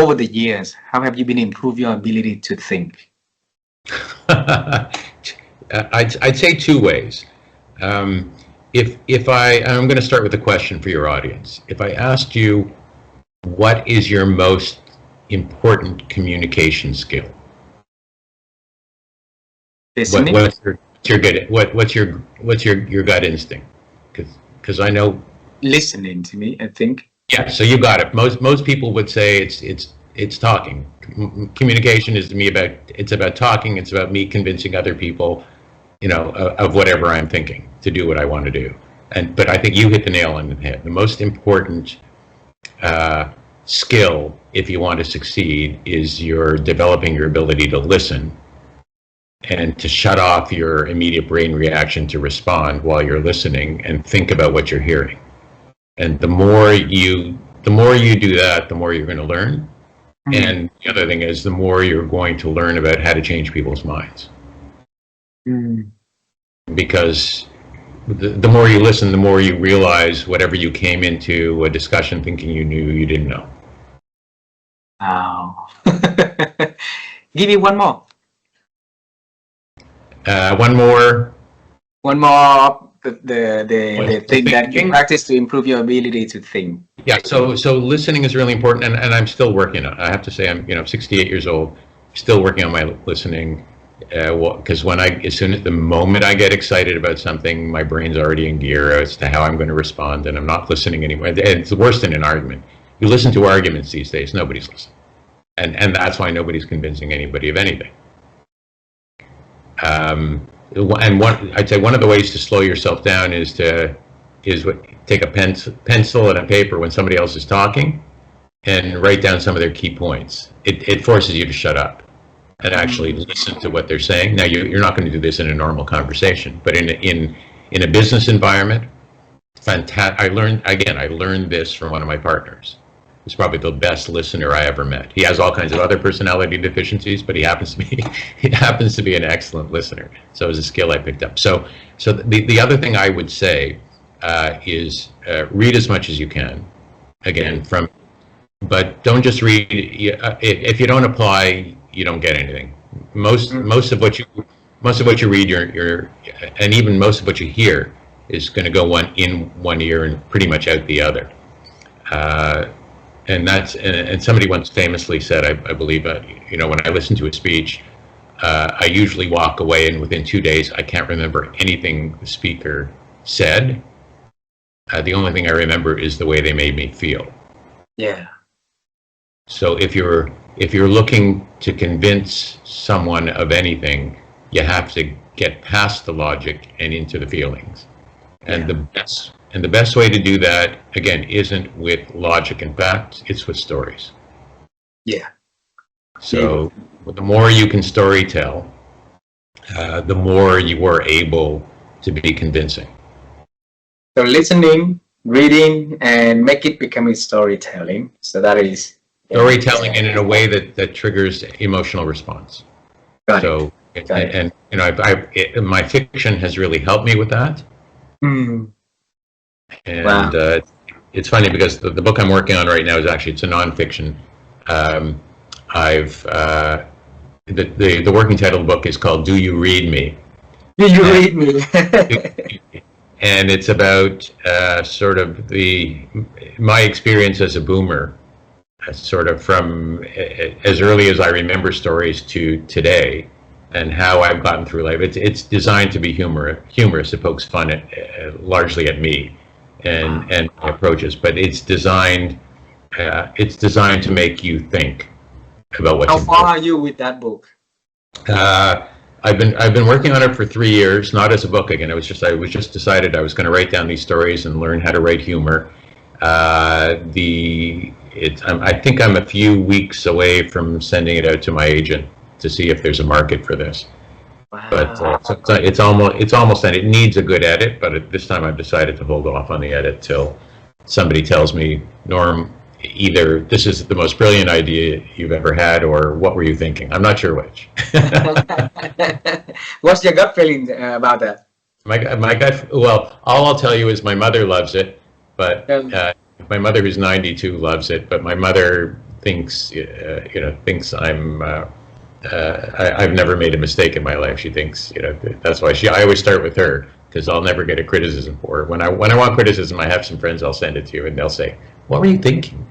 over the years, how have you been improving your ability to think? I'd say two ways. I'm going to start with a question for your audience. If I asked you, what is your most important communication skill? Listening. What's your gut instinct? Because I know Listening to me, I think. Yeah, so you got it. Most people would say it's talking. Communication is to me about talking. It's about me convincing other people, of whatever I'm thinking to do what I want to do. But I think you hit the nail on the head. The most important skill, if you want to succeed, is you're developing your ability to listen and to shut off your immediate brain reaction to respond while you're listening and think about what you're hearing. And the more you do that, the more you're going to learn. Mm-hmm. And the other thing is, the more you're going to learn about how to change people's minds. Mm-hmm. Because the more you listen, the more you realize whatever you came into a discussion thinking you knew, you didn't know. Wow. Give me one more. One more. The thing that you practice to improve your ability to think. Yeah, so listening is really important, and I'm still working on it. I have to say, I'm 68 years old, still working on my listening. Because the moment I get excited about something, my brain's already in gear as to how I'm going to respond, and I'm not listening anymore. It's worse than an argument. You listen to arguments these days, nobody's listening, and that's why nobody's convincing anybody of anything. I'd say one of the ways to slow yourself down is take a pencil and a paper when somebody else is talking and write down some of their key points. It forces you to shut up and actually listen to what they're saying. Now, you're not going to do this in a normal conversation, but in a business environment, fantastic. I learned this from one of my partners. He's probably the best listener I ever met. He has all kinds of other personality deficiencies, but he happens to be an excellent listener. So it was a skill I picked up. So the other thing I would say is read as much as you can. Again, but don't just read. If you don't apply, you don't get anything. Most of what you read, and even most of what you hear is going to go in one ear and pretty much out the other. And somebody once famously said, I believe, when I listen to a speech, I usually walk away, and within 2 days, I can't remember anything the speaker said. The only thing I remember is the way they made me feel. Yeah. So if you're looking to convince someone of anything, you have to get past the logic and into the feelings. And the best way to do that, again, isn't with logic and facts, it's with stories. Yeah. So the more you can story tell, the more you are able to be convincing. So listening, reading, and make it become storytelling. So that is storytelling, and in a way that triggers emotional response. Got it. And my fiction has really helped me with that. Mm. And wow. It's funny because the book I'm working on right now it's a nonfiction. The working title of the book is called "Do You Read Me?" Do you read me? And it's about sort of my experience as a boomer, sort of from as early as I remember stories to today, and how I've gotten through life. It's designed to be humorous. It pokes fun largely at me and my approaches, but it's designed to make you think about what's important. How far are you with that book? I've been working on it for 3 years, not as a book again. I was just decided I was going to write down these stories and learn how to write humor. I think I'm a few weeks away from sending it out to my agent to see if there's a market for this. Wow. But it's almost done. It needs a good edit, but at this time I've decided to hold off on the edit till somebody tells me, Norm, either this is the most brilliant idea you've ever had, or what were you thinking? I'm not sure which. What's your gut feeling about that? My gut, well, all I'll tell you is my mother loves it, but my mother who's 92 loves it, but my mother thinks thinks I've never made a mistake in my life. She thinks, that's why I always start with her, because I'll never get a criticism for it. When I want criticism, I have some friends, I'll send it to, and they'll say, "What were you thinking?"